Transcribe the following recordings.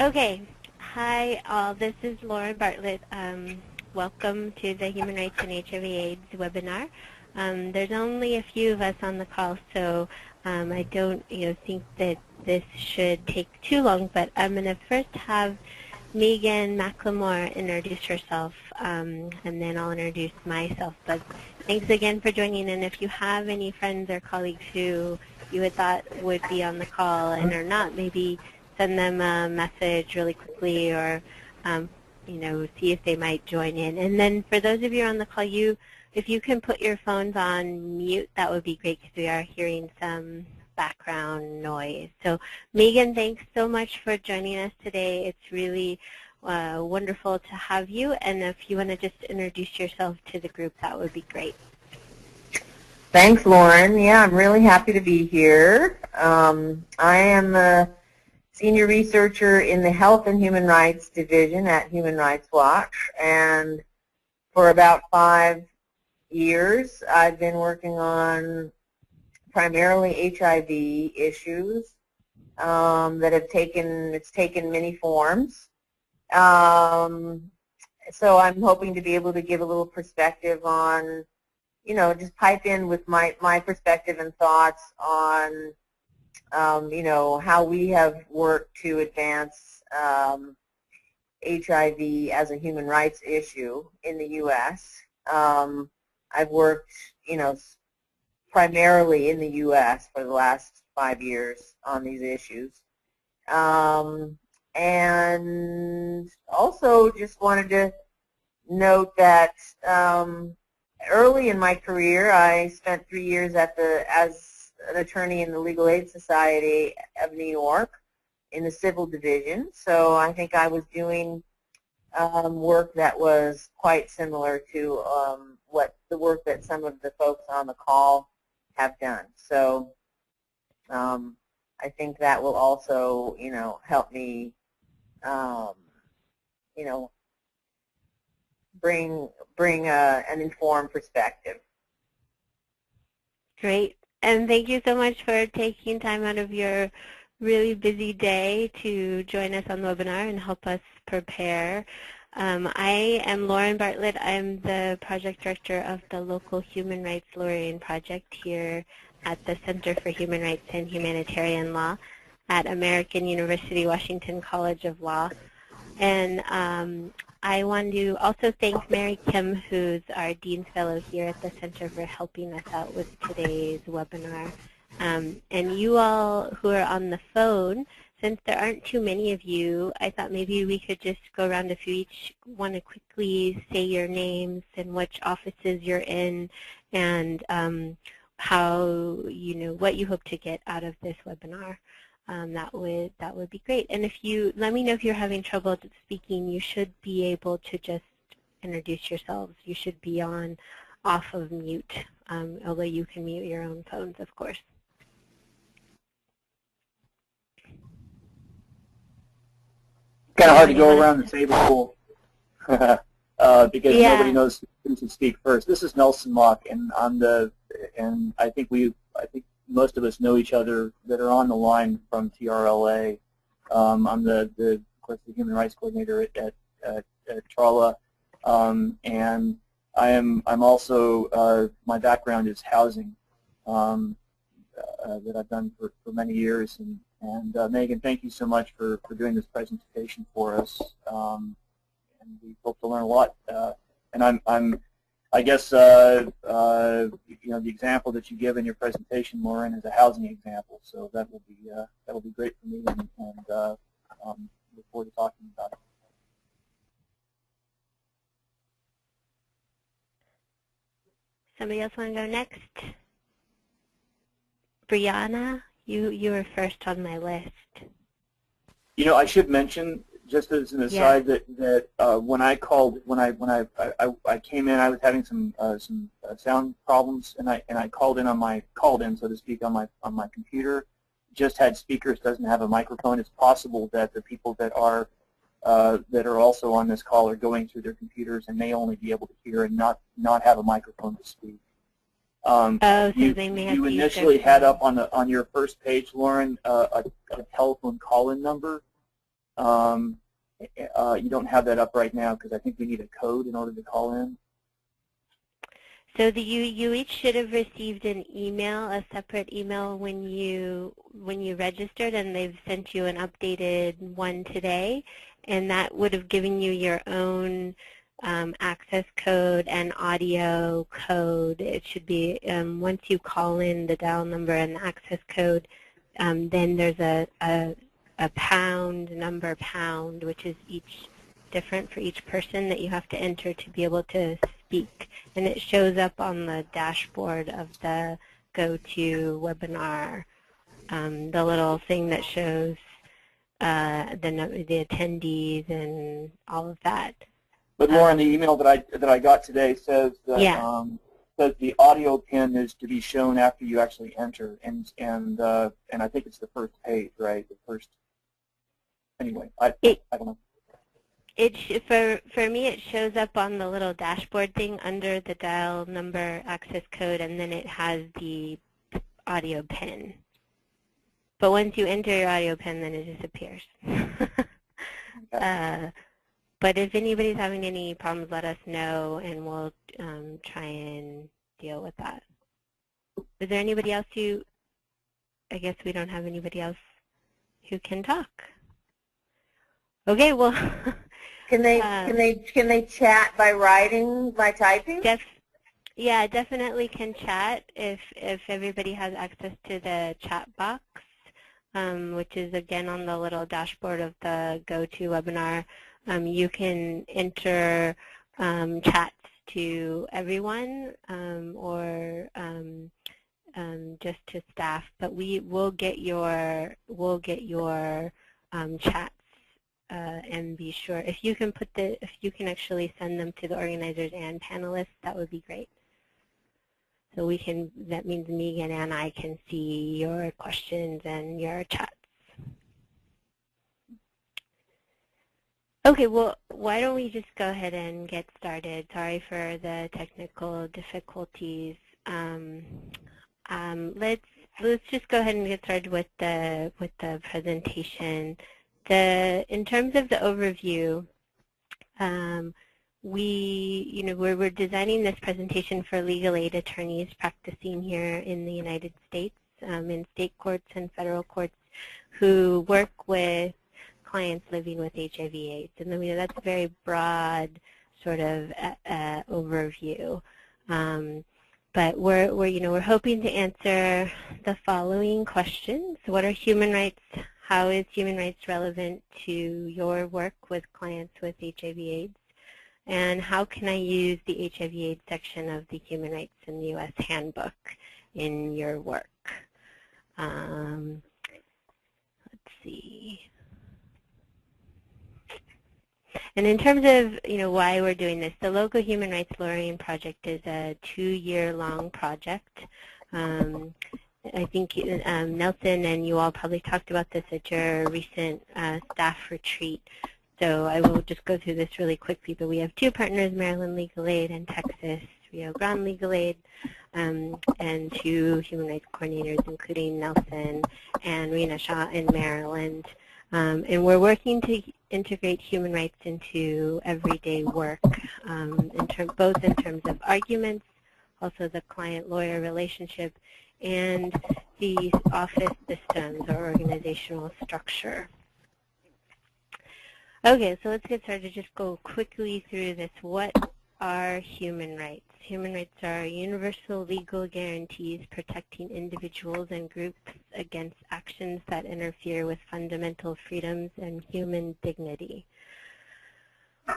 Okay. Hi, all. This is Lauren Bartlett. Welcome to the Human Rights and HIV/AIDS webinar. There's only a few of us on the call, so I don't, think that this should take too long. But I'm going to first have Megan McLemore introduce herself, and then I'll introduce myself. But thanks again for joining. And if you have any friends or colleagues who you had thought would be on the call and are not, maybe send them a message really quickly, or see if they might join in. And then for those of you on the call, if you can put your phones on mute, that would be great, because we are hearing some background noise. So Megan, thanks so much for joining us today. It's really wonderful to have you. And if you want to just introduce yourself to the group, that would be great. Thanks, Lauren. Yeah, I'm really happy to be here. I am a senior researcher in the Health and Human Rights Division at Human Rights Watch, and for about 5 years I've been working on primarily HIV issues that have taken many forms. So I'm hoping to be able to give a little perspective on, just pipe in with my perspective and thoughts on how we have worked to advance HIV as a human rights issue in the U.S. I've worked, primarily in the U.S. for the last 5 years on these issues. And also just wanted to note that early in my career, I spent 3 years as an attorney in the Legal Aid Society of New York in the civil division. So I think I was doing work that was quite similar to what the work that some of the folks on the call have done. So I think that will also, help me, bring an informed perspective. Great. And thank you so much for taking time out of your really busy day to join us on the webinar and help us prepare. I am Lauren Bartlett. I'm the project director of the local Human Rights Lawyering Project here at the Center for Human Rights and Humanitarian Law at American University Washington College of Law. And I want to also thank Mary Kim, who's our Dean's Fellow here at the Center, for helping us out with today's webinar. And you all who are on the phone, since there aren't too many of you, I thought maybe we could just go around if you each want to quickly say your names and which offices you're in, and how, what you hope to get out of this webinar. That would be great. And if you let me know if you're having trouble speaking, you should be able to just introduce yourselves. You should be off of mute, although you can mute your own phones, of course. Kind of hard to go around the table because nobody knows who to speak first. This is Nelson Mock, and I think most of us know each other that are on the line from TRLA. I'm of course, the Human Rights Coordinator at TRLA, and I'm also, my background is housing that I've done for many years. And Megan, thank you so much for doing this presentation for us. And we hope to learn a lot. And I guess the example that you give in your presentation, Lauren, is a housing example. So that will be great for me, and look forward to talking about it. Somebody else want to go next? Brianna, you were first on my list. I should mention, just as an aside, that when I came in, I was having some sound problems, and I called in, so to speak, on my computer. Just had speakers, doesn't have a microphone. It's possible that the people that are also on this call are going through their computers and may only be able to hear and not have a microphone to speak. So they may have you initially had up on your first page, Lauren, a telephone call-in number. You don't have that up right now because I think we need a code in order to call in. So you each should have received an email, a separate email when you registered, and they've sent you an updated one today, and that would have given you your own access code and audio code. It should be once you call in the dial number and the access code, then there's a number pound, which is each different for each person that you have to enter to be able to speak, and it shows up on the dashboard of the GoToWebinar, the little thing that shows the attendees and all of that. But Lauren, the email that I got today says that says the audio pin is to be shown after you actually enter, and I think it's the first page, right? The first. Anyway, I don't know. For me, it shows up on the little dashboard thing under the dial number access code, and then it has the audio pin. But once you enter your audio pin, then it disappears. Okay. But if anybody's having any problems, let us know, and we'll try and deal with that. Is there anybody else I guess we don't have anybody else who can talk. Okay, well. Can they chat by writing, by typing? Yeah, definitely can chat if everybody has access to the chat box, which is again on the little dashboard of the GoToWebinar. You can enter chats to everyone or just to staff, but we'll get your chats. And be sure if you can actually send them to the organizers and panelists, that would be great. So that means Megan and I can see your questions and your chats. Okay, well, why don't we just go ahead and get started? Sorry for the technical difficulties. Let's just go ahead and get started with the presentation. In terms of the overview, we're designing this presentation for legal aid attorneys practicing here in the United States, in state courts and federal courts, who work with clients living with HIV/AIDS. And then that's a very broad sort of overview. But we're hoping to answer the following questions: what are human rights? How is human rights relevant to your work with clients with HIV/AIDS? And how can I use the HIV/AIDS section of the Human Rights in the U.S. Handbook in your work? Let's see. And in terms of why we're doing this, the Local Human Rights Lawyering Project is a 2-year-long project. I think Nelson and you all probably talked about this at your recent staff retreat, so I will just go through this really quickly. But we have 2 partners, Maryland Legal Aid and Texas Rio Grande Legal Aid, and 2 human rights coordinators, including Nelson and Rena Shaw in Maryland. And we're working to integrate human rights into everyday work, both in terms of arguments, also the client-lawyer relationship, and the office systems or organizational structure. Okay, so let's get started. Just go quickly through this. What are human rights? Human rights are universal legal guarantees protecting individuals and groups against actions that interfere with fundamental freedoms and human dignity.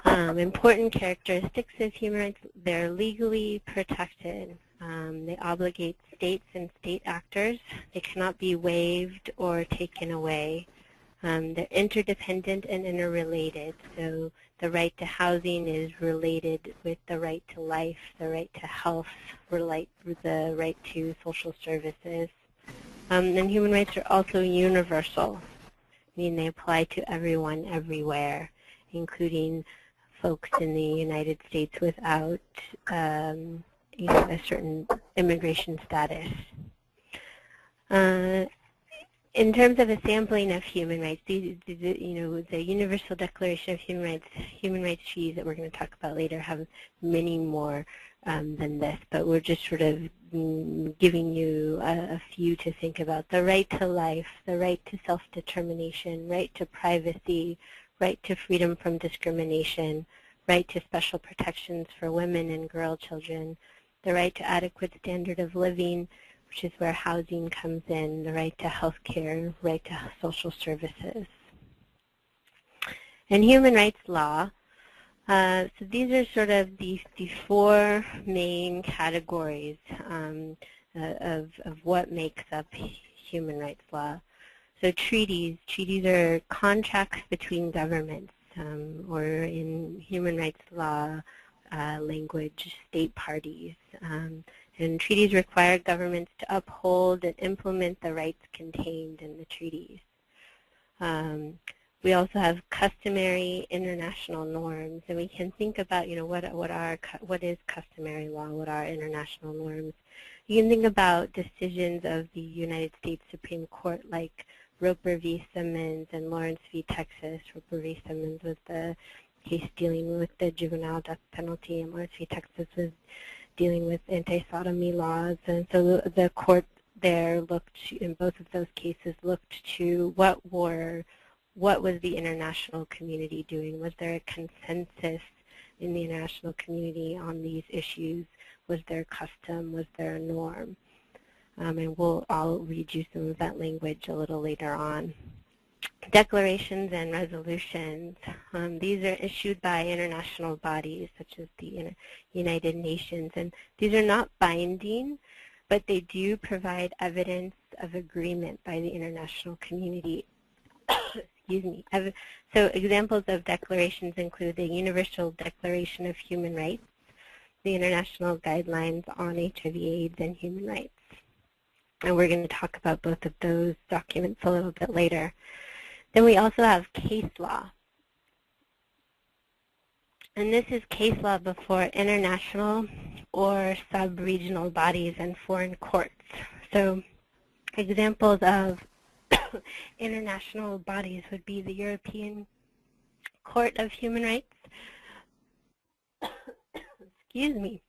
Important characteristics of human rights: they're legally protected. They obligate states and state actors. They cannot be waived or taken away. They're interdependent and interrelated. So the right to housing is related with the right to life, the right to health, the right to social services. And human rights are also universal. I mean, they apply to everyone, everywhere, including folks in the United States without a certain immigration status. In terms of a sampling of human rights, the Universal Declaration of Human Rights treaties that we're going to talk about later have many more than this, but we're just sort of giving you a few to think about. The right to life, the right to self-determination, right to privacy, right to freedom from discrimination, right to special protections for women and girl children, the right to adequate standard of living, which is where housing comes in, the right to health care, right to social services. And human rights law, so these are sort of the four main categories of what makes up human rights law. So treaties are contracts between governments, or in human rights law language, state parties. And treaties require governments to uphold and implement the rights contained in the treaties. We also have customary international norms, and we can think about, what is customary law, what are international norms. You can think about decisions of the United States Supreme Court, like Roper v. Simmons and Lawrence v. Texas. Roper v. Simmons was the case dealing with the juvenile death penalty, and Lawrence v. Texas was dealing with anti-sodomy laws. And so the court there in both of those cases, looked to what was the international community doing? Was there a consensus in the international community on these issues? Was there custom? Was there a norm? And I'll read you some of that language a little later on. Declarations and resolutions. These are issued by international bodies such as the United Nations, and these are not binding, but they do provide evidence of agreement by the international community. Excuse me. So examples of declarations include the Universal Declaration of Human Rights, the International Guidelines on HIV AIDS and Human Rights. And we're going to talk about both of those documents a little bit later. Then we also have case law. And this is case law before international or sub-regional bodies and foreign courts. So examples of international bodies would be the European Court of Human Rights. Excuse me.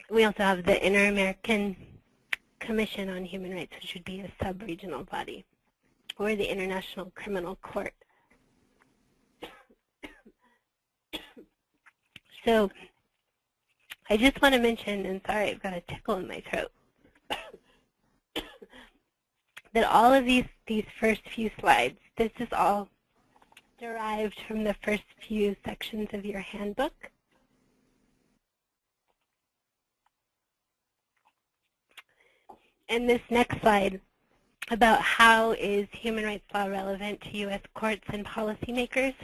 We also have the Inter-American Commission on Human Rights, which would be a sub-regional body, or the International Criminal Court. So I just want to mention, and sorry, I've got a tickle in my throat, that all of these first few slides, this is all derived from the first few sections of your handbook. And this next slide about how is human rights law relevant to U.S. courts and policymakers,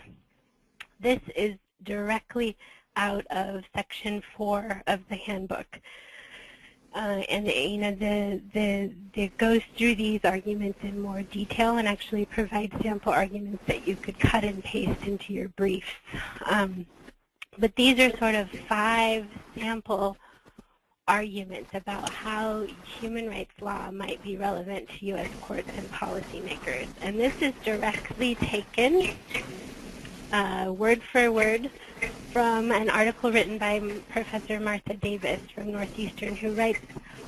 this is directly out of Section 4 of the handbook. And it goes through these arguments in more detail and actually provides sample arguments that you could cut and paste into your briefs. But these are sort of 5 sample arguments about how human rights law might be relevant to U.S. courts and policymakers. And this is directly taken, word for word, from an article written by Professor Martha Davis from Northeastern, who writes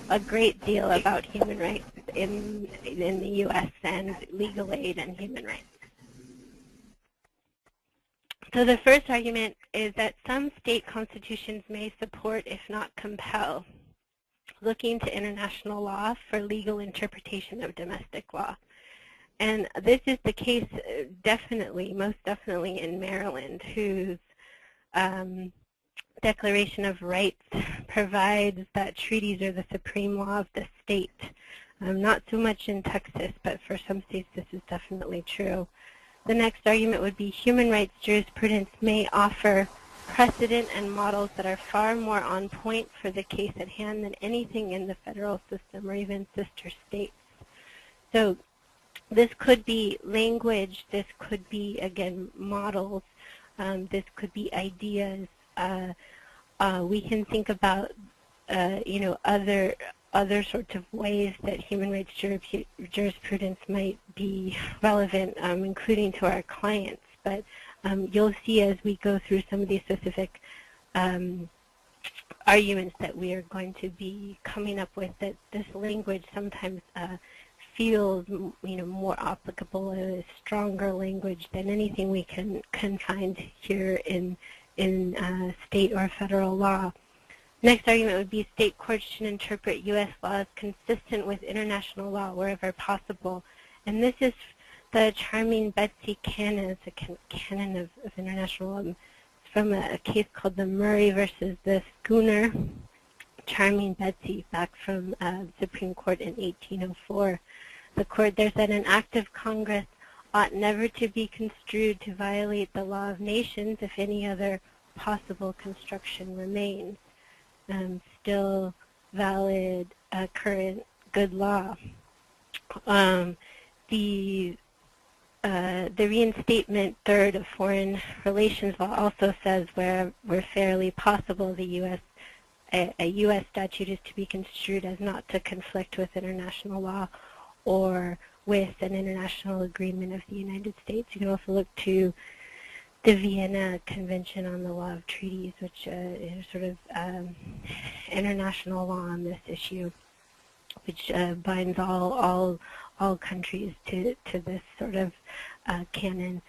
a great deal about human rights in the U.S. and legal aid and human rights. So the first argument is that some state constitutions may support, if not compel, looking to international law for legal interpretation of domestic law. And this is the case most definitely in Maryland, whose Declaration of Rights provides that treaties are the supreme law of the state. Not so much in Texas, but for some states this is definitely true. The next argument would be human rights jurisprudence may offer precedent and models that are far more on point for the case at hand than anything in the federal system or even sister states. So this could be language, this could be, again, models, this could be ideas. We can think about you know, other sorts of ways that human rights jurisprudence might be relevant, including to our clients. But you'll see as we go through some of these specific arguments that we are going to be coming up with, that this language sometimes feels, you know, more applicable, a stronger language than anything we can find here in state or federal law. Next argument would be state courts should interpret U.S. laws consistent with international law wherever possible. And this is the charming Betsy canon. It's a canon of international law. It's from a case called the Murray versus the Schooner. Charming Betsy, back from the Supreme Court in 1804. The court there said an act of Congress ought never to be construed to violate the law of nations if any other possible construction remains. Still valid, current, good law. The reinstatement third of foreign relations law also says where fairly possible the a U.S. statute is to be construed as not to conflict with international law or with an international agreement of the United States. You can also look to the Vienna Convention on the Law of Treaties, which is sort of international law on this issue, which binds all countries to this sort of canon.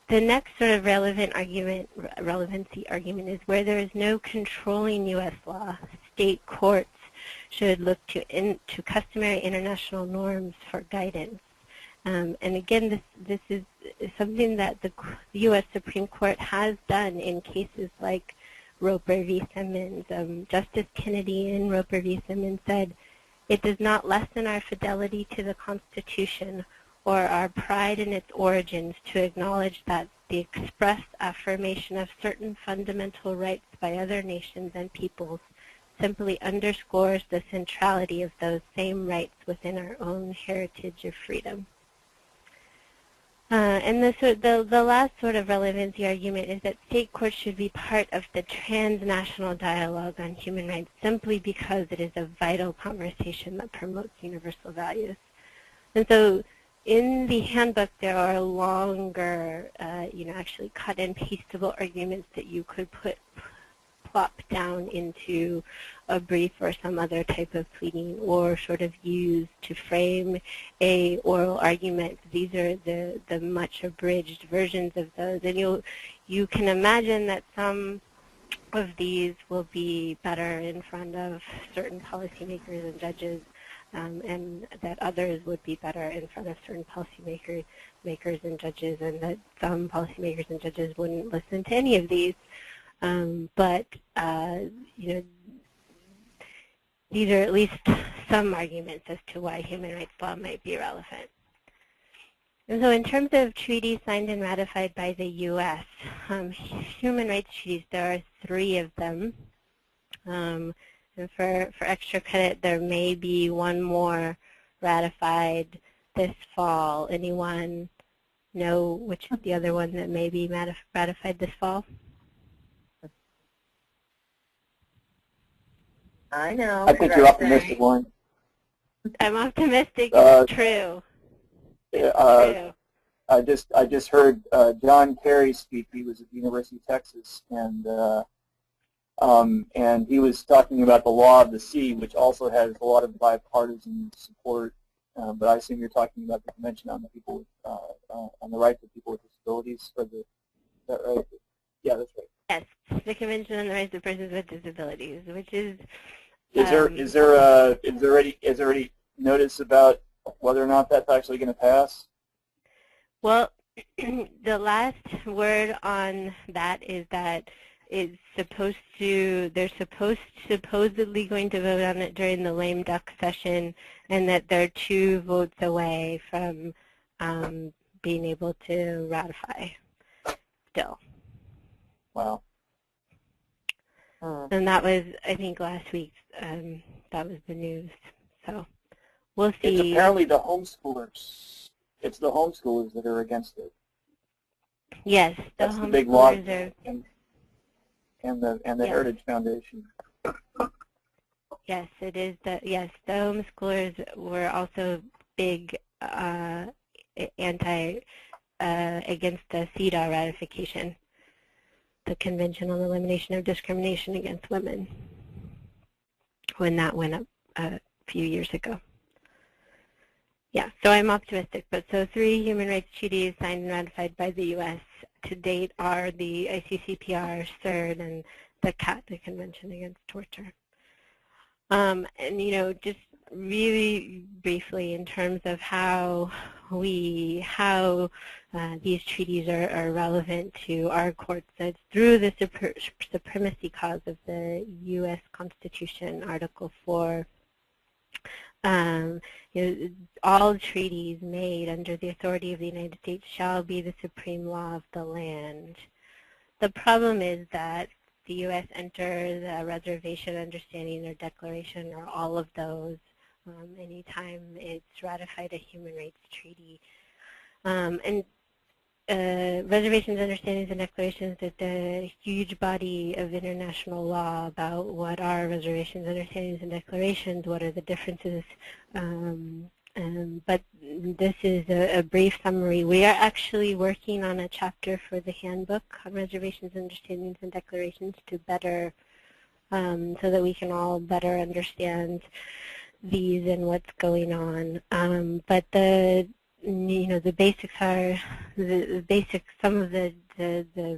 The next sort of relevancy argument is where there is no controlling U.S. law, state courts should look to customary international norms for guidance. And again, this is something that the U.S. Supreme Court has done in cases like Roper v. Simmons. Justice Kennedy in Roper v. Simmons said, "It does not lessen our fidelity to the Constitution or our pride in its origins to acknowledge that the express affirmation of certain fundamental rights by other nations and peoples simply underscores the centrality of those same rights within our own heritage of freedom." And the last sort of relevancy argument is that state courts should be part of the transnational dialogue on human rights simply because it is a vital conversation that promotes universal values. And so in the handbook, there are longer, actually cut and pasteable arguments that you could plop down into a brief or some other type of pleading, or sort of use to frame a oral argument. These are the much abridged versions of those, and you can imagine that some of these will be better in front of certain policymakers and judges, and that others would be better in front of certain policymakers and judges, and that some policymakers and judges wouldn't listen to any of these. These are at least some arguments as to why human rights law might be relevant. And so in terms of treaties signed and ratified by the U.S., human rights treaties, there are 3 of them. And for extra credit, there may be one more ratified this fall. Anyone know which is the other one that may be ratified this fall? I know. I think you're optimistic, Lauren. I'm optimistic. It's true. True. I just heard John Kerry speak. He was at the University of Texas, and he was talking about the law of the sea, which also has a lot of bipartisan support. But I assume you're talking about the Convention on the people on the rights of people with disabilities. Is that right? Yeah, that's right. Yes, the Convention on the Rights of Persons with Disabilities, which is. Is there any notice about whether or not that's actually going to pass? Well, the last word on that is that they're supposedly going to vote on it during the lame duck session, and that they're 2 votes away from being able to ratify still. Wow. And that was, I think, last week. That was the news. So we'll see. It's apparently the homeschoolers. It's the homeschoolers that are against it. Yes, that's the big law, are. and the Heritage Foundation. Yes, it is. Yes, the homeschoolers were also big against the CEDAW ratification, the Convention on the Elimination of Discrimination Against Women, when that went up a few years ago. Yeah, so I'm optimistic. But so 3 human rights treaties signed and ratified by the U.S. to date are the ICCPR, CERD, and the CAT, the Convention Against Torture. And, you know, just really briefly in terms of how these treaties are relevant to our courts, it's through the supremacy clause of the U.S. Constitution, Article 4. You know, all treaties made under the authority of the United States shall be the supreme law of the land. The problem is that the U.S. enters a reservation, understanding, or declaration, or all of those, anytime it's ratified a human rights treaty. Reservations, understandings, and declarations is a huge body of international law about what are reservations, understandings, and declarations, what are the differences. But this is a brief summary. We are actually working on a chapter for the handbook on reservations, understandings, and declarations to better, so that we can all better understand these and what's going on. But the basics are some of the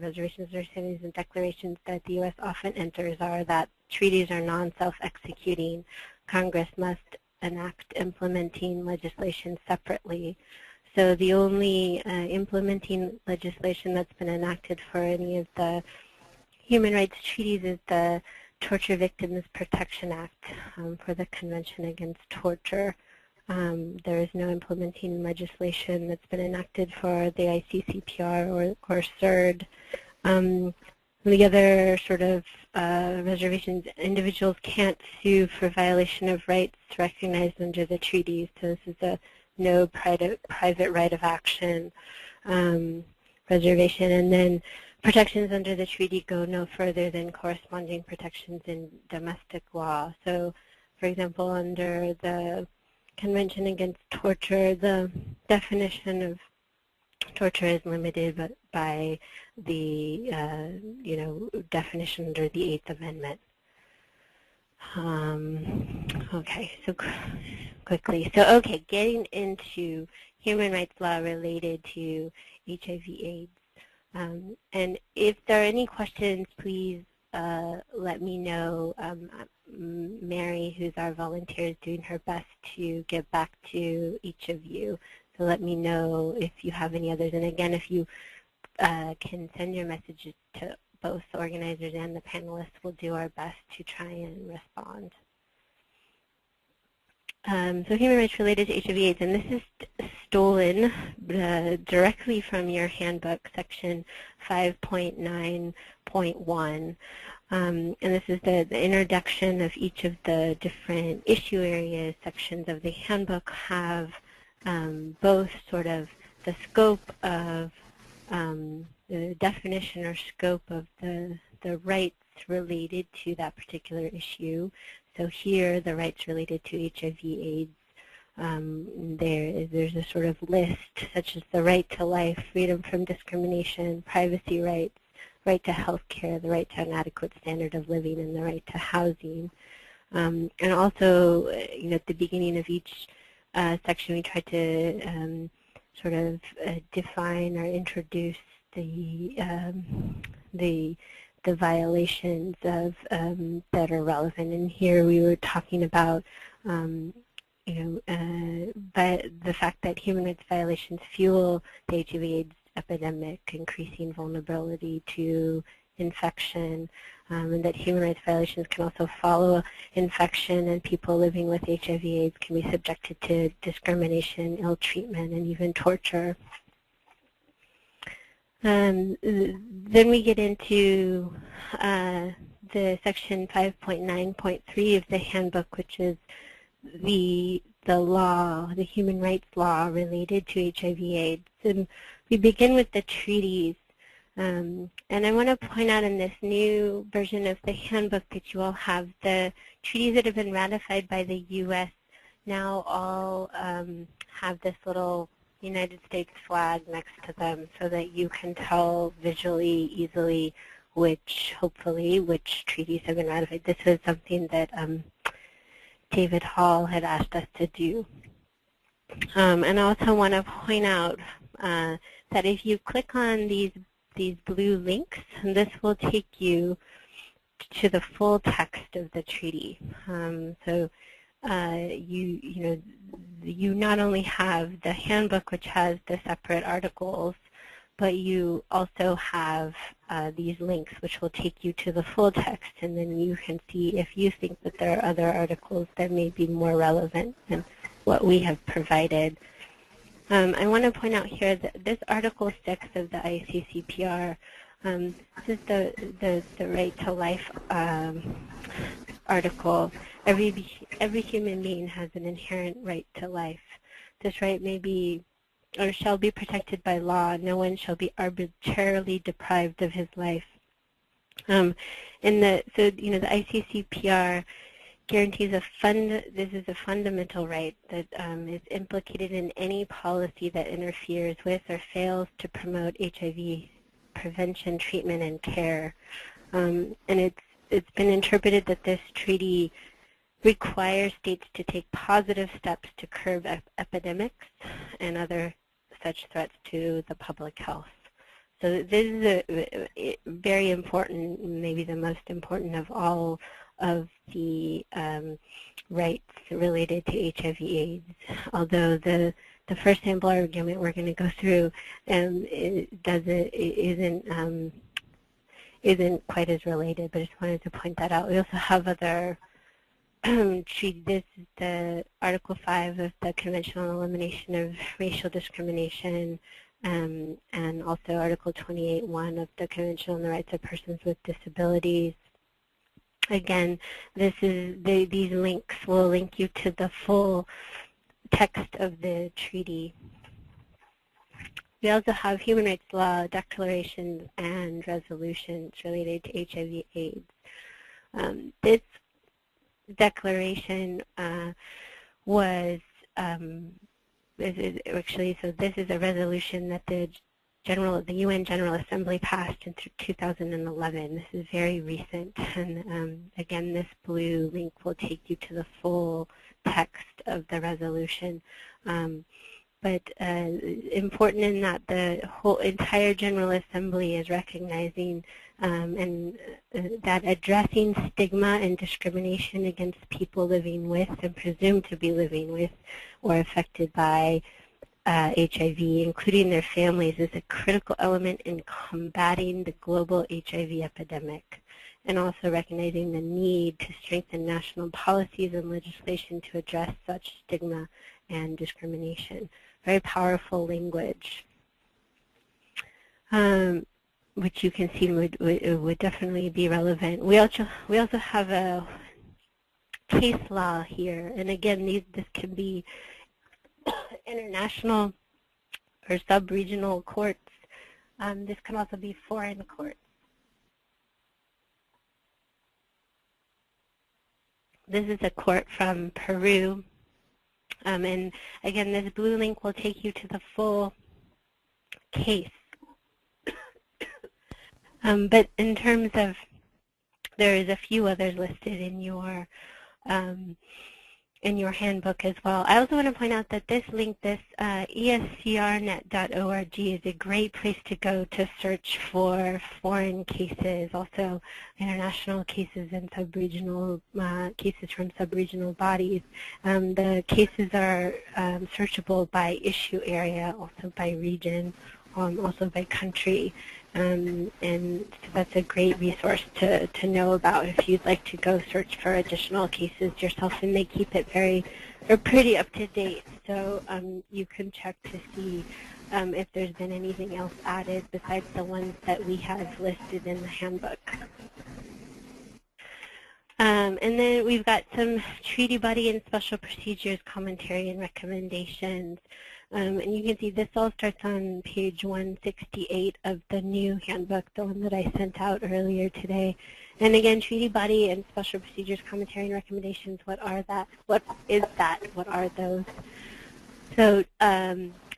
reservations, understandings, and declarations that the U.S. often enters are that treaties are non-self-executing. Congress must enact implementing legislation separately. So the only implementing legislation that's been enacted for any of the human rights treaties is the Torture Victims Protection Act for the Convention Against Torture. There is no implementing legislation that's been enacted for the ICCPR or CERD. The other sort of reservations, individuals can't sue for violation of rights recognized under the treaties. So this is a no private right of action reservation. And then protections under the treaty go no further than corresponding protections in domestic law. So, for example, under the Convention Against Torture, the definition of torture is limited by the definition under the 8th Amendment. Okay, so quickly. So, okay, getting into human rights law related to HIV/AIDS. And if there are any questions, please let me know. Mary, who's our volunteer, is doing her best to get back to each of you. So let me know if you have any others. And again, if you can send your messages to both the organizers and the panelists, we'll do our best to try and respond. So human rights related to HIV/AIDS, and this is stolen directly from your handbook, section 5.9.1. And this is the introduction of each of the different issue areas. Sections of the handbook have both sort of the scope of the definition or scope of the rights related to that particular issue. So here, the rights related to HIV/AIDS, there's a sort of list, such as the right to life, freedom from discrimination, privacy rights, right to health care, the right to an adequate standard of living, and the right to housing. And also, at the beginning of each section, we try to sort of define or introduce the violations of that are relevant. And here we were talking about but the fact that human rights violations fuel the HIV/AIDS epidemic, increasing vulnerability to infection, and that human rights violations can also follow infection, and people living with HIV/AIDS can be subjected to discrimination, ill treatment, and even torture. Then we get into the section 5.9.3 of the handbook, which is the law, the human rights law related to HIV/AIDS. And we begin with the treaties. And I want to point out in this new version of the handbook that you all have, the treaties that have been ratified by the U.S. now all have this little United States flag next to them so that you can tell visually, easily, hopefully, which treaties have been ratified. This was something that David Hall had asked us to do. And I also want to point out that if you click on these blue links, and this will take you to the full text of the treaty. So you not only have the handbook, which has the separate articles, but you also have these links, which will take you to the full text, and then you can see if you think that there are other articles that may be more relevant than what we have provided. I want to point out here that this Article 6 of the ICCPR, this is the right to life article. Every human being has an inherent right to life. This right may be or shall be protected by law. No one shall be arbitrarily deprived of his life. The ICCPR guarantees this is a fundamental right that is implicated in any policy that interferes with or fails to promote HIV prevention, treatment, and care. And it's been interpreted that this treaty requires states to take positive steps to curb epidemics and other such threats to the public health. So this is a very important, maybe the most important of all of the rights related to HIV/AIDS. Although the first sample argument we're going to go through isn't quite as related, but I just wanted to point that out. We also have other this is the Article 5 of the Convention on Elimination of Racial Discrimination, and also Article 28.1 of the Convention on the Rights of Persons with Disabilities. Again, these links will link you to the full text of the treaty. We also have human rights law declarations and resolutions related to HIV/AIDS. This declaration was this is a resolution that the UN General Assembly passed in 2011. This is very recent, and again, this blue link will take you to the full text of the resolution. But important in that the whole entire General Assembly is recognizing that addressing stigma and discrimination against people living with and presumed to be living with or affected by HIV, including their families, is a critical element in combating the global HIV epidemic, and also recognizing the need to strengthen national policies and legislation to address such stigma and discrimination. Very powerful language, which you can see would definitely be relevant. We also have a case law here, and again, this can be international or sub-regional courts. This can also be foreign courts. This is a court from Peru. And again, this blue link will take you to the full case. But in terms of, there is a few others listed in your handbook as well. I also want to point out that this link, this escrnet.org, is a great place to go to search for foreign cases, also international cases and sub-regional cases from sub-regional bodies. The cases are searchable by issue area, also by region, also by country. And so that's a great resource to know about if you'd like to go search for additional cases yourself, and they keep it they're pretty up to date, so you can check to see if there's been anything else added besides the ones that we have listed in the handbook. And then we've got some treaty body and special procedures, commentary, and recommendations. And you can see this all starts on page 168 of the new handbook, the one that I sent out earlier today. And again, treaty body and special procedures, commentary and recommendations, what are that? What is that? What are those? So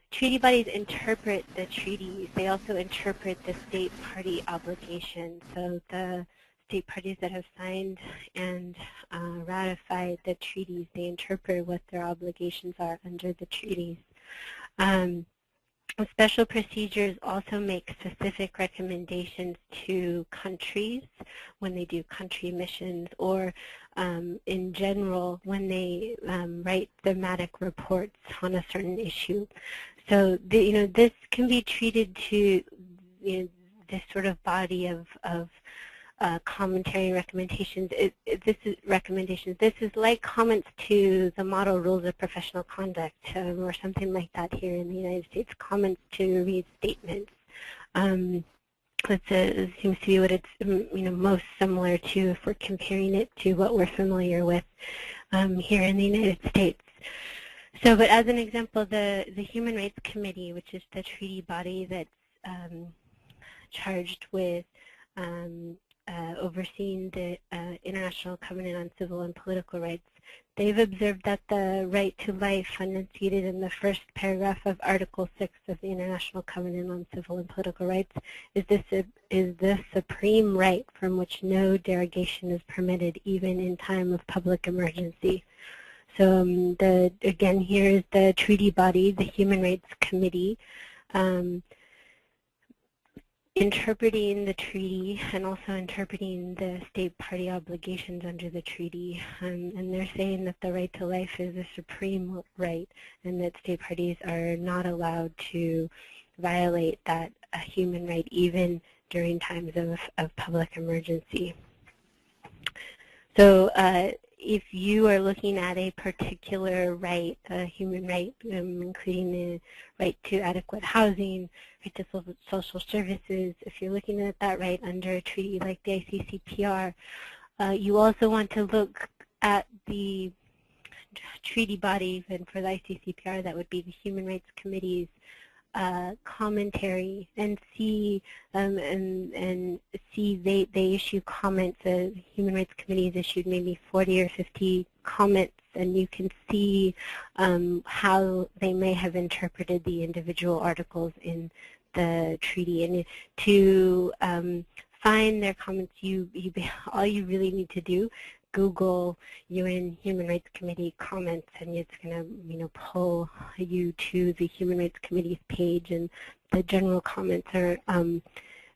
treaty bodies interpret the treaties. They also interpret the state party obligations. So the state parties that have signed and ratified the treaties, they interpret what their obligations are under the treaties. Special procedures also make specific recommendations to countries when they do country missions, or in general when they write thematic reports on a certain issue. So this can be treated to this sort of body of commentary recommendations. This is like comments to the model rules of professional conduct, or something like that here in the United States. Comments to read statements. It seems to be what it's most similar to if we're comparing it to what we're familiar with here in the United States. So, but as an example, the Human Rights Committee, which is the treaty body that's charged with overseeing the International Covenant on Civil and Political Rights, they've observed that the right to life enunciated in the first paragraph of Article 6 of the International Covenant on Civil and Political Rights is the supreme right from which no derogation is permitted, even in time of public emergency. So again, here is the treaty body, the Human Rights Committee, interpreting the treaty and also interpreting the state party obligations under the treaty. And they're saying that the right to life is a supreme right and that state parties are not allowed to violate that human right even during times of public emergency. So if you are looking at a particular right, a human right, including the right to adequate housing, right to social services, if you're looking at that right under a treaty like the ICCPR, you also want to look at the treaty body, and for the ICCPR that would be the Human Rights Committee's commentary, and see they issue comments. The Human Rights Committee has issued maybe 40 or 50 comments, and you can see how they may have interpreted the individual articles in the treaty. And to find their comments, all you really need to do, Google UN Human Rights Committee comments, and it's going to pull you to the Human Rights Committee's page, and the general comments are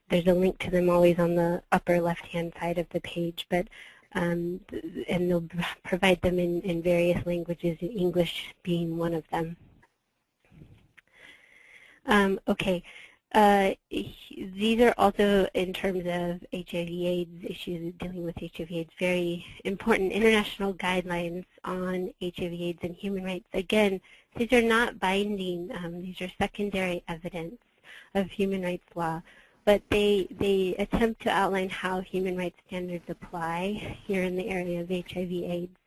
there's a link to them always on the upper left-hand side of the page, but and they'll provide them in various languages, English being one of them. Okay. These are also, in terms of HIV/AIDS issues, dealing with HIV/AIDS, very important international guidelines on HIV/AIDS and human rights. Again, these are not binding. These are secondary evidence of human rights law, but they attempt to outline how human rights standards apply here in the area of HIV/AIDS,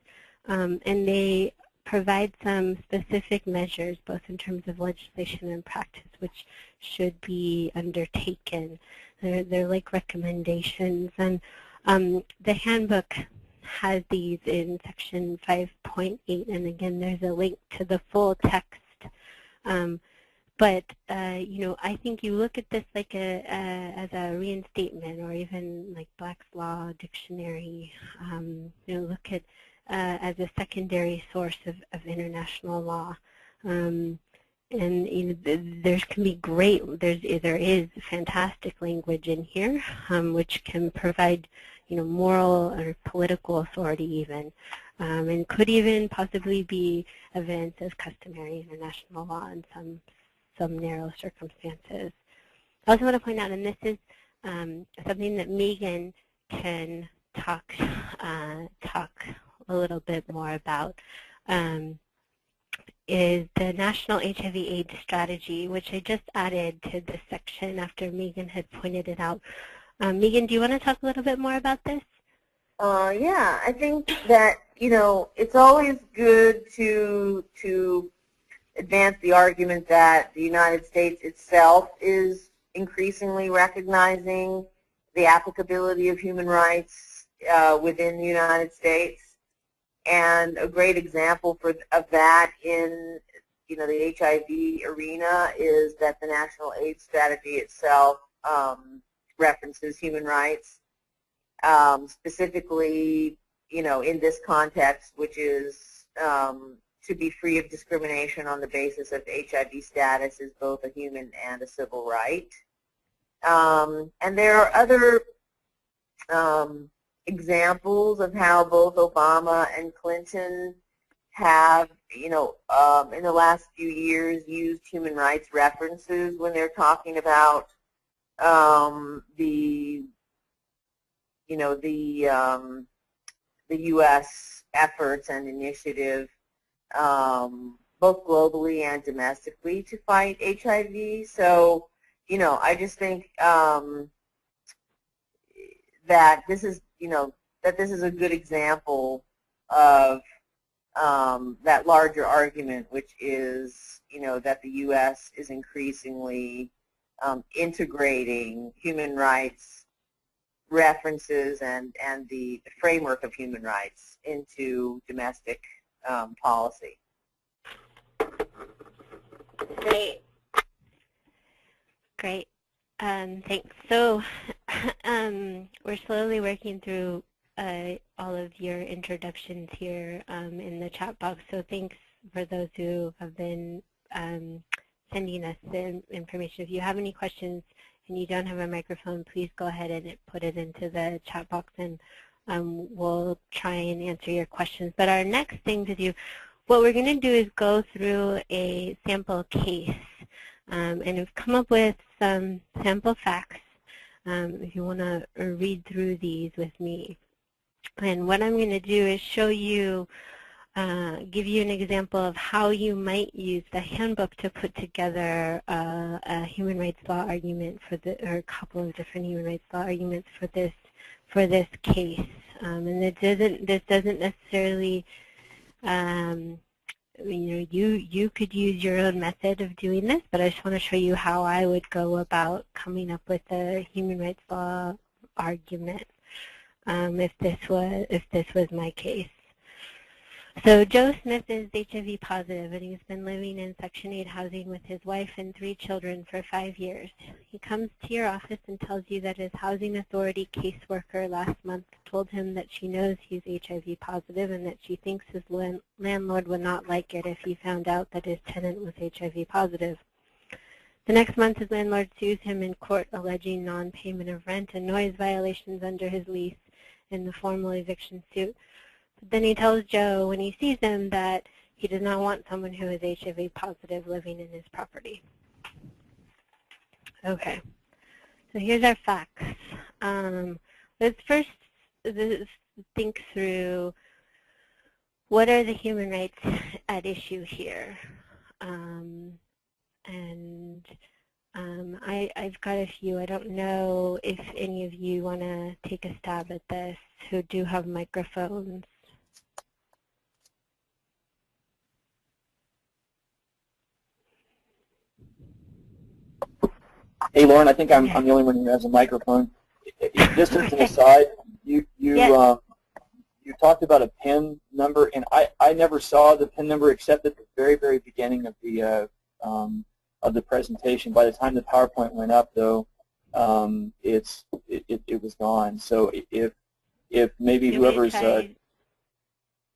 and they provide some specific measures, both in terms of legislation and practice, which should be undertaken. They're like recommendations, and the handbook has these in section 5.8, and again, there's a link to the full text. But I think you look at this like as a reinstatement, or even like Black's Law Dictionary. Look at as a secondary source of international law. And there is fantastic language in here, which can provide moral or political authority even, and could even possibly be evidence as customary international law in some narrow circumstances. I also want to point out, and this is something that Megan can talk a little bit more about, is the National HIV/AIDS Strategy, which I just added to this section after Megan had pointed it out. Megan, do you want to talk a little bit more about this? Yeah, I think that it's always good to advance the argument that the United States itself is increasingly recognizing the applicability of human rights within the United States. And a great example of that in the HIV arena is that the National AIDS Strategy itself references human rights, specifically, in this context, which is to be free of discrimination on the basis of HIV status is both a human and a civil right. And there are other examples of how both Obama and Clinton have, in the last few years used human rights references when they're talking about the U.S. efforts and initiative, both globally and domestically, to fight HIV. So, I just think that this is, a good example of that larger argument, which is, that the U.S. is increasingly integrating human rights references and the framework of human rights into domestic policy. Great. Great. Thanks. So we're slowly working through all of your introductions here in the chat box. So thanks for those who have been sending us the information. If you have any questions and you don't have a microphone, please go ahead and put it into the chat box, and we'll try and answer your questions. But our next thing to do, what we're going to do is go through a sample case. And we've come up with some sample facts, if you want to read through these with me. And what I'm going to do is show you, give you an example of how you might use the handbook to put together a human rights law argument or a couple of different human rights law arguments for this case. And this doesn't necessarily, you could use your own method of doing this, but I just want to show you how I would go about coming up with a human rights law argument if this was my case. So Joe Smith is HIV positive, and he's been living in Section 8 housing with his wife and 3 children for 5 years. He comes to your office and tells you that his housing authority caseworker last month told him that she knows he's HIV positive and that she thinks his landlord would not like it if he found out that his tenant was HIV positive. The next month, his landlord sues him in court alleging non-payment of rent and noise violations under his lease in the formal eviction suit. But then he tells Joe when he sees him that he does not want someone who is HIV positive living in his property. Okay, so here's our facts. Let's first think through what are the human rights at issue here. I've got a few. I don't know if any of you want to take a stab at this who do have microphones. Hey, Lauren, I think I'm the only one who has a microphone. Just as an aside, you talked about a PIN number, and I never saw the PIN number except at the very, very beginning of the presentation. By the time the PowerPoint went up, though, it was gone. So if maybe whoever's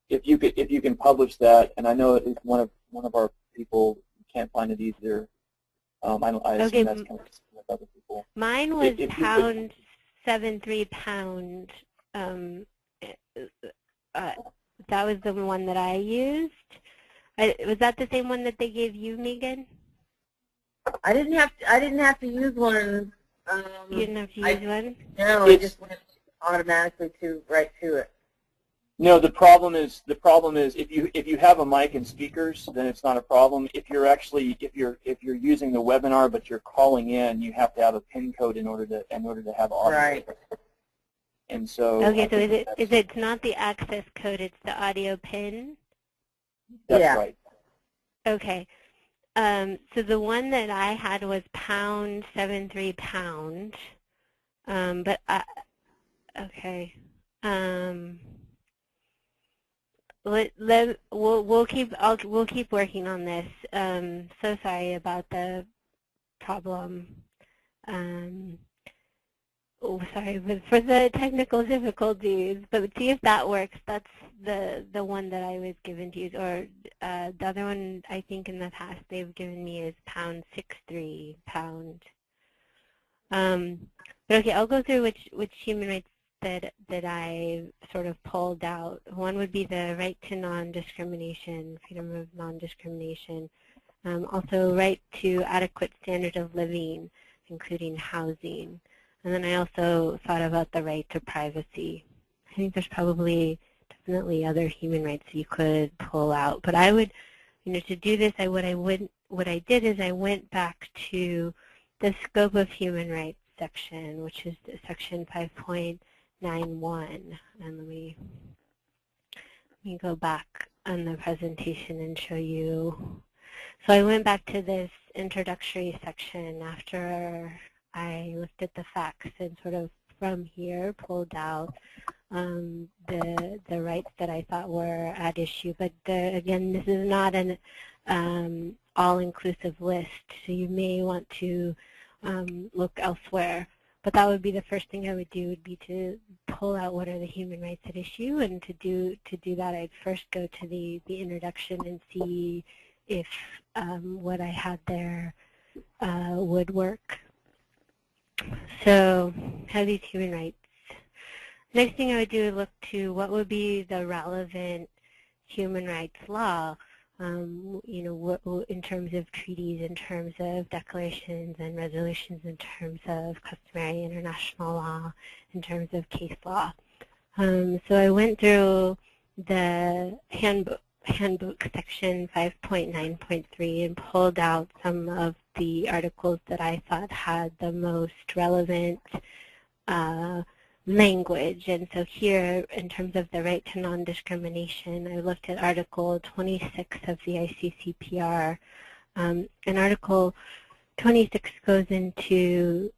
if you can publish that, and I know at least one of our people can't find it either. I assume that's kind of with other people. Mine was pound 73 pound. That was the one that I used. Was that the same one that they gave you, Megan? I didn't have to use one. You didn't have to use one? No, it just went automatically right to it. No, the problem is if you have a mic and speakers, then it's not a problem. If you're using the webinar but you're calling in, you have to have a PIN code in order to have audio. Right. And so Oh, Okay, so it's not the access code, it's the audio PIN? That's Yeah. right. Okay. So the one that I had was pound 73 pound, but okay. We'll keep working on this. So sorry about the problem. Oh, sorry for the technical difficulties, but see if that works. That's the one that I was given to use, or the other one I think in the past they've given me is pound 63 pound. But okay, I'll go through which human rights that I sort of pulled out. One would be the right to non-discrimination, freedom of non-discrimination. Also, right to adequate standard of living, including housing. And then I also thought about the right to privacy. I think there's probably definitely other human rights you could pull out. But I would, to do this, what I did is I went back to the scope of human rights section, which is section 5.91. And let me go back on the presentation and show you. So I went back to this introductory section after I looked at the facts and sort of from here pulled out the rights that I thought were at issue. But again, this is not an all-inclusive list, so you may want to look elsewhere. But that would be the first thing I would do, would be to pull out what are the human rights at issue, and to do that, I'd first go to the introduction and see if what I had there would work. So, how these human rights. Next thing I would do is look to what would be the relevant human rights law, in terms of treaties, in terms of declarations and resolutions, in terms of customary international law, in terms of case law. So I went through the handbook section 5.9.3 and pulled out some of the articles that I thought had the most relevant language. And so here, in terms of the right to non-discrimination, I looked at Article 26 of the ICCPR. And Article 26 goes into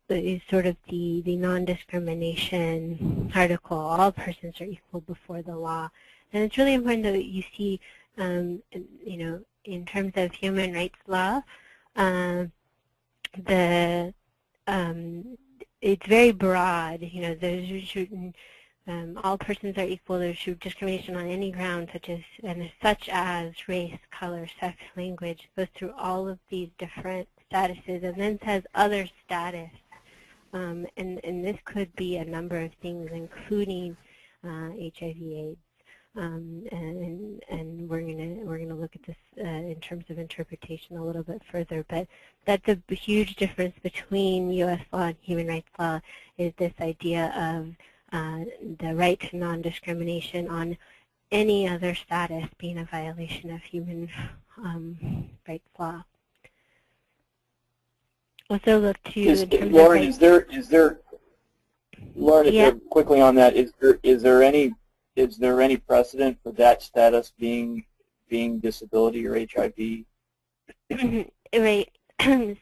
sort of the non-discrimination article. All persons are equal before the law. And it's really important that you see, in terms of human rights law, it's very broad. All persons are equal. There's discrimination on any ground, such as race, color, sex, language. It goes through all of these different statuses, and then says other status. And this could be a number of things, including HIV/AIDS. And we're gonna look at this in terms of interpretation a little bit further, but that's a huge difference between U.S. law and human rights law, is this idea of the right to non-discrimination on any other status being a violation of human rights law. Also look to in terms Lauren, of rights, is there Lauren, yeah. Quickly on that, is there any precedent for that status being disability or HIV? Right.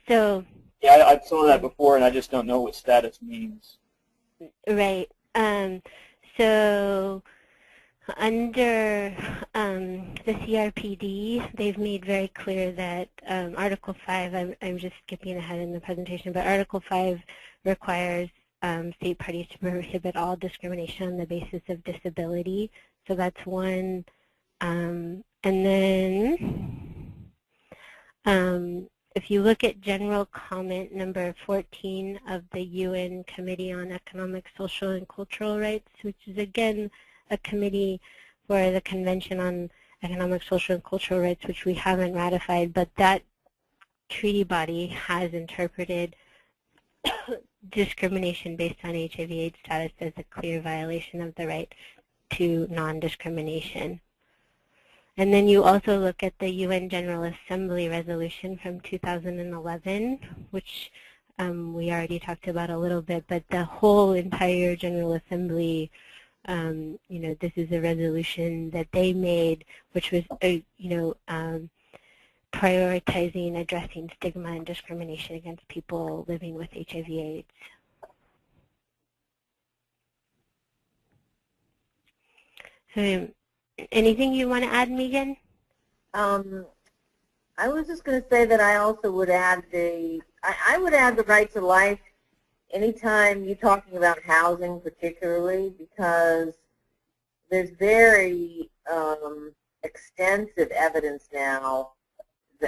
So. Yeah, I saw that before, and I just don't know what status means. Right. So under the CRPD, they've made very clear that Article 5, I'm just skipping ahead in the presentation, but Article 5 requires state parties to prohibit all discrimination on the basis of disability. So that's one. And then if you look at general comment number 14 of the UN Committee on Economic, Social, and Cultural Rights, which is again a committee for the Convention on Economic, Social, and Cultural Rights, which we haven't ratified, but that treaty body has interpreted discrimination based on HIV/AIDS status as a clear violation of the right to non-discrimination. And then you also look at the UN General Assembly resolution from 2011, which we already talked about a little bit, but the whole entire General Assembly, this is a resolution that they made, which was, prioritizing addressing stigma and discrimination against people living with HIV/AIDS. So, anything you want to add, Megan? I was just going to say that I also would add I would add the right to life anytime you're talking about housing particularly, because there's very extensive evidence now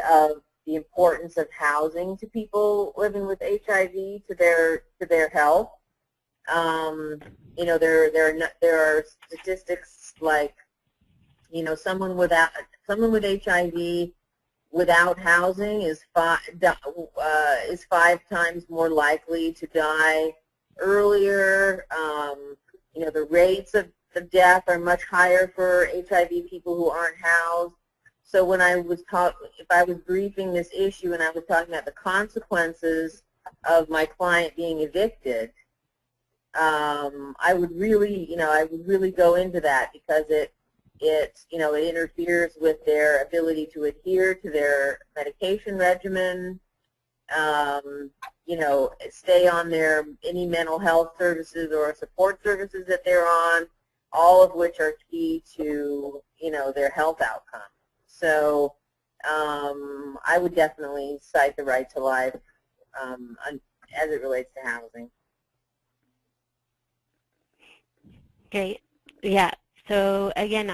of the importance of housing to people living with HIV, to their health. You know, there are statistics like, you know, someone with HIV without housing is 5 times more likely to die earlier. You know, the rates of death are much higher for HIV people who aren't housed. So when if I was briefing this issue and I was talking about the consequences of my client being evicted, I would really go into that, because it interferes with their ability to adhere to their medication regimen, you know, stay on any mental health services or support services that they're on, all of which are key to, you know, their health outcomes. So I would definitely cite the right to life as it relates to housing. Great. Yeah. So again,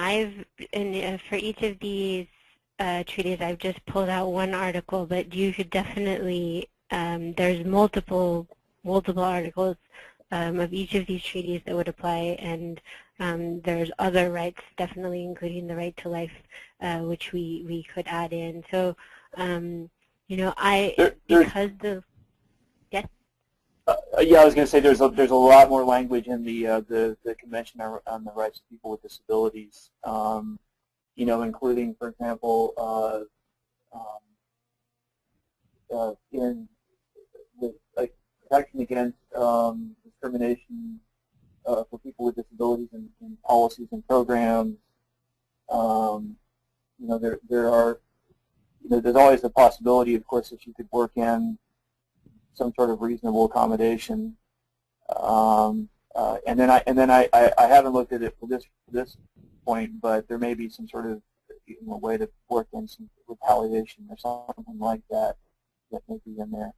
for each of these treaties, I've just pulled out one article, but you should definitely, there's multiple articles of each of these treaties that would apply, and there's other rights, definitely including the right to life, which we could add in. So, you know, because the, yes? Yeah, I was going to say there's a lot more language in the Convention on the Rights of People with Disabilities, you know, including, for example, in the protection against discrimination for people with disabilities in policies and programs. You know, there are, you know, there's always the possibility, of course, that you could work in some sort of reasonable accommodation, and then I haven't looked at it for this point, but there may be some sort of, you know, way to work in some retaliation or something like that may be in there.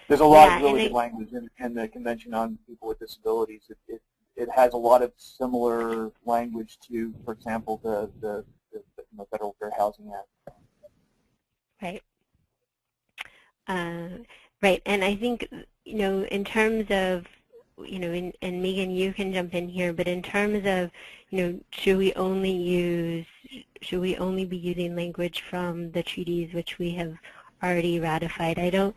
There's a lot of really good language in the Convention on People with Disabilities. It has a lot of similar language to, for example, the Federal Fair Housing Act. Right. Right, and I think, you know, in terms of, you know, and Megan, you can jump in here, but in terms of, you know, should we only be using language from the treaties which we have already ratified? I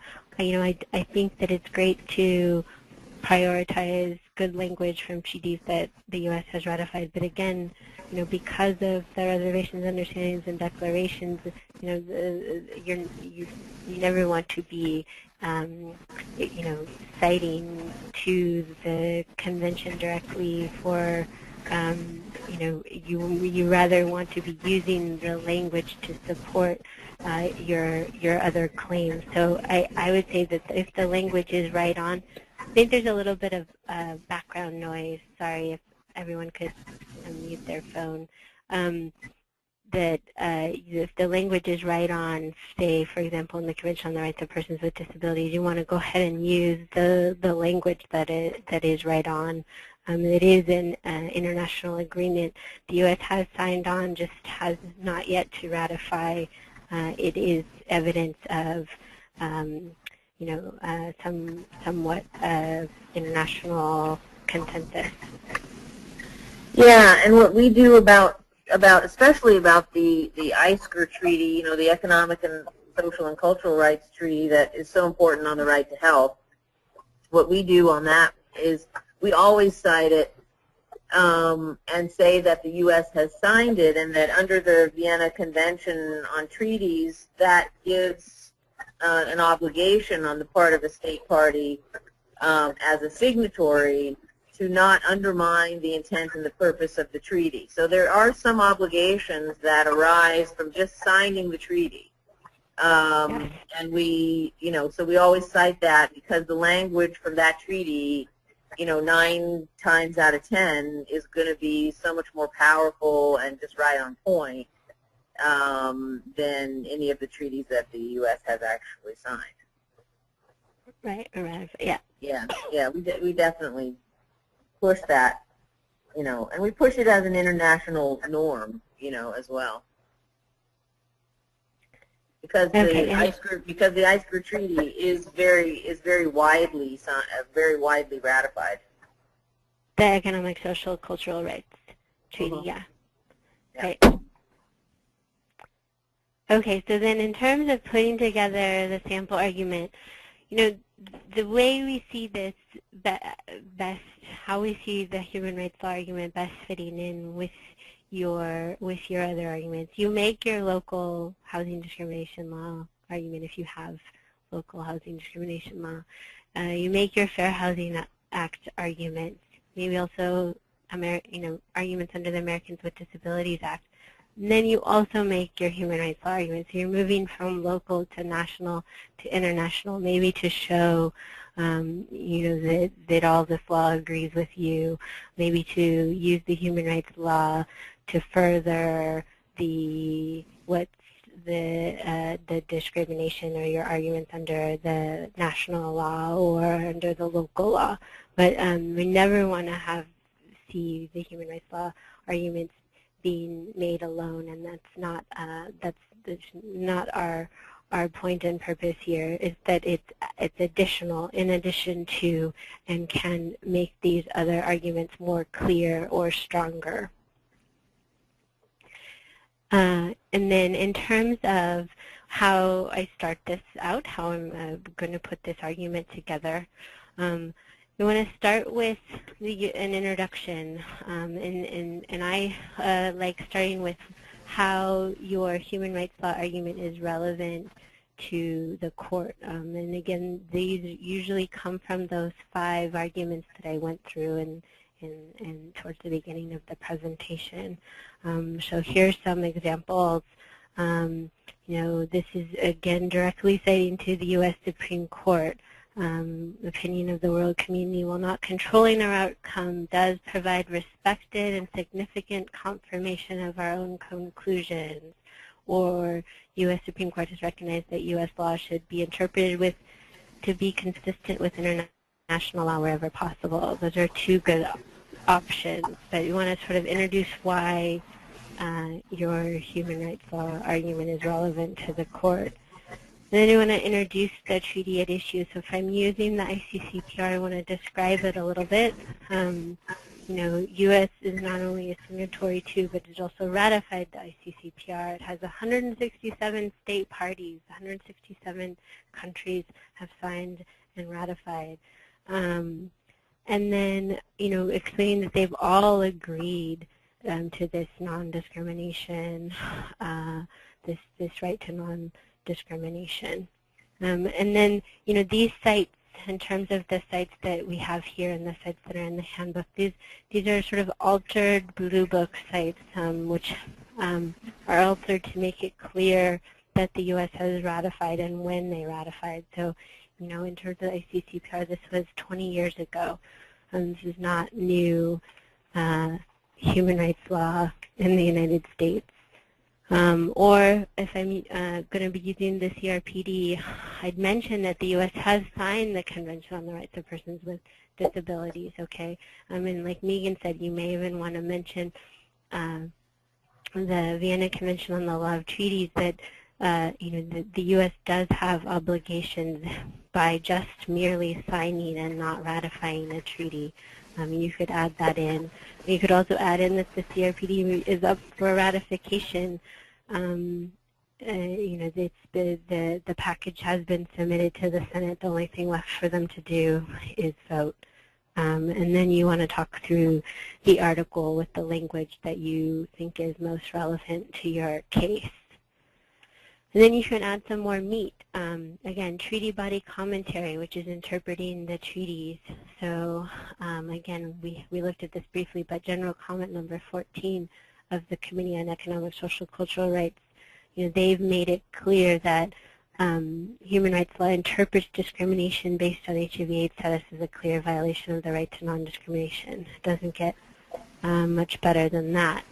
think that it's great to prioritize good language from treaties that the U.S. has ratified, but again, you know, because of the reservations, understandings, and declarations, you know, you never want to be, you know, citing to the convention directly for, you know, you rather want to be using the language to support your other claims. So I would say that if the language is right on, I think there's a little bit of background noise. Sorry if everyone could unmute their phone. That if the language is right on, say, for example, in the Convention on the Rights of Persons with Disabilities, you want to go ahead and use the language that is right on. It is an international agreement. The U.S. has signed on, just has not yet to ratify. It is evidence of, you know, somewhat international consensus. Yeah, and what we do especially about the ISCR treaty, you know, the Economic and Social and Cultural Rights Treaty that is so important on the right to health, what we do on that is we always cite it and say that the U.S. has signed it, and that under the Vienna Convention on Treaties, that gives an obligation on the part of a state party as a signatory to not undermine the intent and the purpose of the treaty. So there are some obligations that arise from just signing the treaty. And we, so we always cite that because the language from that treaty, 9 times out of 10 is going to be so much more powerful and just right on point than any of the treaties that the U.S. has actually signed. Right, yeah. Yeah, we definitely push that, and we push it as an international norm, as well. Because the ice group treaty is very widely ratified. The Economic, Social, Cultural Rights Treaty, yeah. Right. Okay, so then in terms of putting together the sample argument, the way we see this best, how we see the human rights law argument best fitting in with your other arguments, you make your local housing discrimination law argument if you have local housing discrimination law. You make your Fair Housing Act argument, maybe also arguments under the Americans with Disabilities Act. And then you also make your human rights law argument. So you're moving from local to national to international, maybe to show, that all this law agrees with you, maybe to use the human rights law to further the discrimination or your arguments under the national law or under the local law. But we never want to see the human rights law arguments being made alone, and that's not our point and purpose here. Is that it's additional, in addition to, and can make these other arguments more clear or stronger. And then in terms of how I start this out, how I'm going to put this argument together, we want to start with an introduction, and I like starting with how your human rights law argument is relevant to the court. And again, these usually come from those 5 arguments that I went through and towards the beginning of the presentation. So here's some examples. This is again directly citing to the U.S. Supreme Court. Opinion of the world community, while not controlling our outcome, does provide respected and significant confirmation of our own conclusions. Or U.S. Supreme Court has recognized that U.S. law should be interpreted to be consistent with international law wherever possible. Those are 2 good options, but we want to sort of introduce why your human rights law argument is relevant to the court. And then I want to introduce the treaty at issue. So if I'm using the ICCPR, I want to describe it a little bit. U.S. is not only a signatory to, but it also ratified the ICCPR. It has 167 state parties. 167 countries have signed and ratified. And then, explaining that they've all agreed to this non-discrimination, this right to non-discrimination. And then, these sites, in terms of the sites that we have here and the sites that are in the handbook, these are sort of altered Blue Book sites, which are altered to make it clear that the U.S. has ratified and when they ratified. So, in terms of the ICCPR, this was 20 years ago. This is not new human rights law in the United States. Or if I'm going to be using the CRPD, I'd mention that the U.S. has signed the Convention on the Rights of Persons with Disabilities, okay? And like Megan said, you may even want to mention the Vienna Convention on the Law of Treaties that, the U.S. does have obligations by just merely signing and not ratifying a treaty. You could add that in. You could also add in that the CRPD is up for ratification. The package has been submitted to the Senate. The only thing left for them to do is vote. And then you want to talk through the article with the language that you think is most relevant to your case. And then you can add some more meat. Again, treaty body commentary, which is interpreting the treaties. so again, we looked at this briefly, but general comment number 14 of the Committee on Economic, Social, Cultural Rights, they've made it clear that human rights law interprets discrimination based on HIV/AIDS status as a clear violation of the right to non-discrimination. It doesn't get much better than that.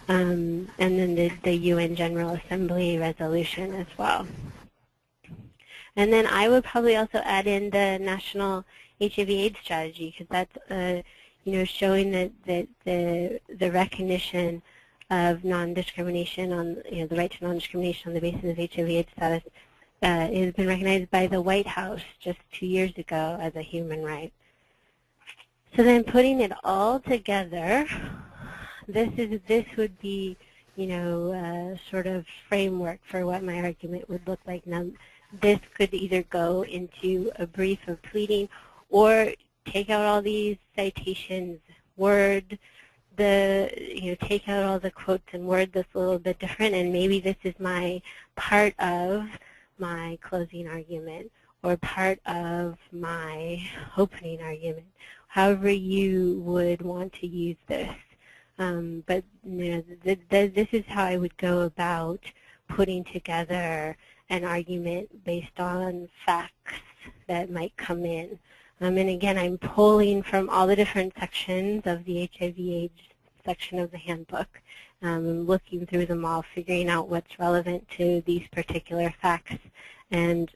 And then the UN General Assembly resolution as well. And then I would probably also add in the National HIV/AIDS strategy, because that's showing that the recognition of non-discrimination on the right to non-discrimination on the basis of HIV/AIDS status has been recognized by the White House just 2 years ago as a human right. So then putting it all together, this would be sort of framework for what my argument would look like. Now, this could either go into a brief of pleading or take out all these citations, take out all the quotes and word this a little bit different, and maybe this is my part of my closing argument or part of my opening argument, however you would want to use this. But this is how I would go about putting together an argument based on facts that might come in. And again, I'm pulling from all the different sections of the HIV/AIDS section of the handbook, looking through them all, figuring out what's relevant to these particular facts, and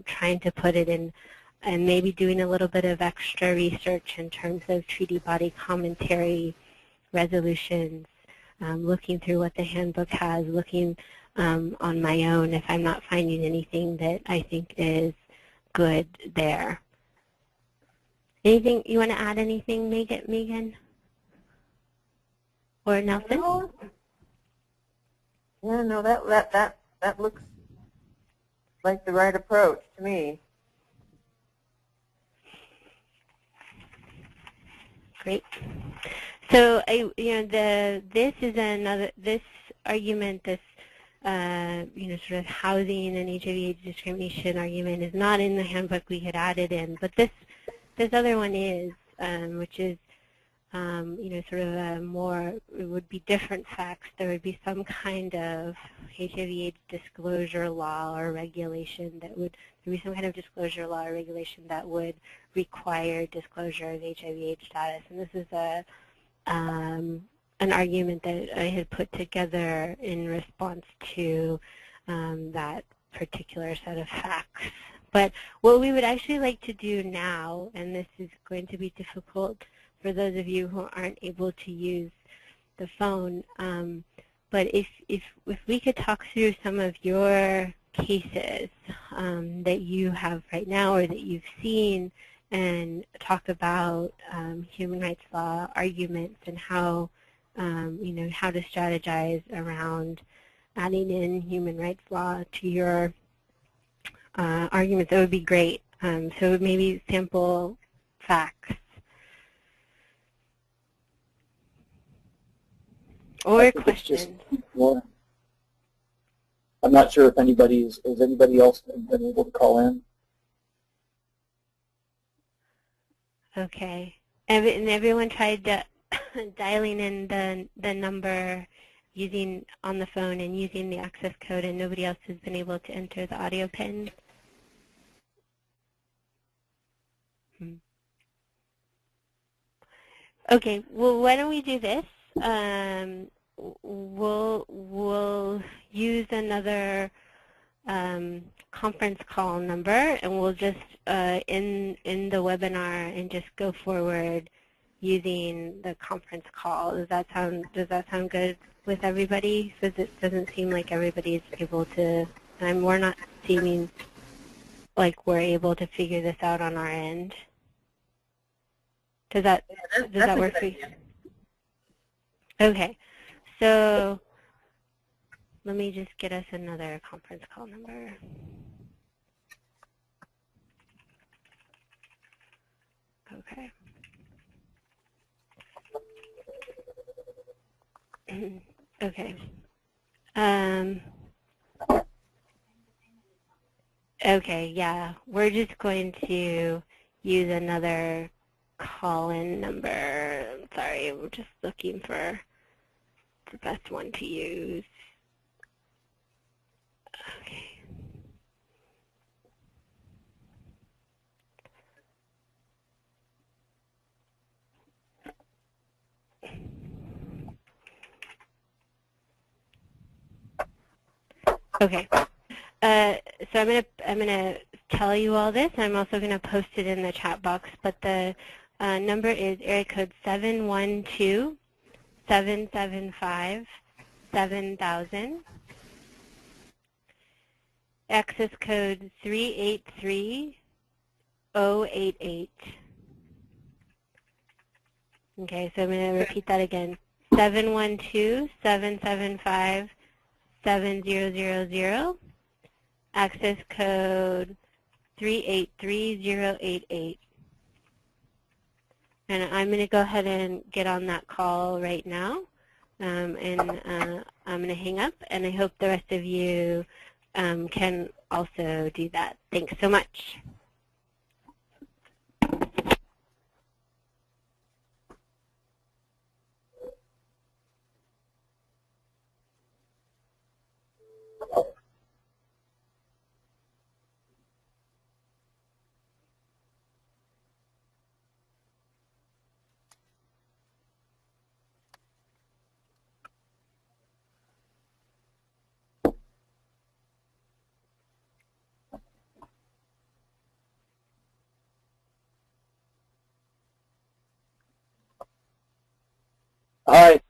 trying to put it in, and maybe doing a little bit of extra research in terms of treaty body commentary, resolutions, looking through what the handbook has, looking on my own if I'm not finding anything that I think is good there. Anything you want to add? Anything, Megan? Or Nelson? Yeah, no, that looks like the right approach to me. Great. So this argument, this sort of housing and HIV/AIDS discrimination argument is not in the handbook. We had added in, but this other one is, which is sort of a more, it would be different facts. There would be some kind of HIV/AIDS disclosure law or regulation that would, there would be some kind of disclosure law or regulation that would require disclosure of HIV/AIDS status. And this is an argument that I had put together in response to that particular set of facts. But what we would actually like to do now, and this is going to be difficult for those of you who aren't able to use the phone, but if we could talk through some of your cases that you have right now or that you've seen, and talk about human rights law arguments and how how to strategize around adding in human rights law to your arguments, that would be great. So maybe sample facts or questions. I'm not sure if has anybody else been able to call in? Okay. And everyone tried dialing in the number using on the phone and using the access code, and nobody else has been able to enter the audio pin? Okay, well, why don't we do this? We'll use another conference call number, and we'll just in the webinar and just go forward using the conference call. Does that sound good with everybody? Because it doesn't seem like everybody's able to, and we're not seeming like we're able to figure this out on our end. Does that work for you? Okay, so let me just get us another conference call number. Okay. Okay. Okay, yeah, we're just going to use another call-in number. Sorry, we're just looking for the best one to use. Okay. Okay. So I'm gonna tell you all this. I'm also gonna post it in the chat box. But the number is area code 712-775-7000. Access code 383088. Okay, so I'm gonna repeat that again. 712-775-7000. Access code 383088. And I'm going to go ahead and get on that call right now. I'm going to hang up, and I hope the rest of you can also do that. Thanks so much. Hi.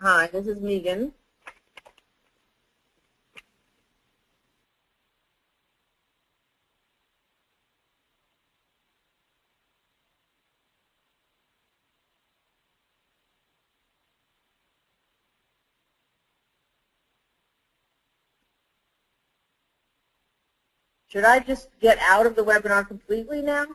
Hi, this is Megan. Should I just get out of the webinar completely now?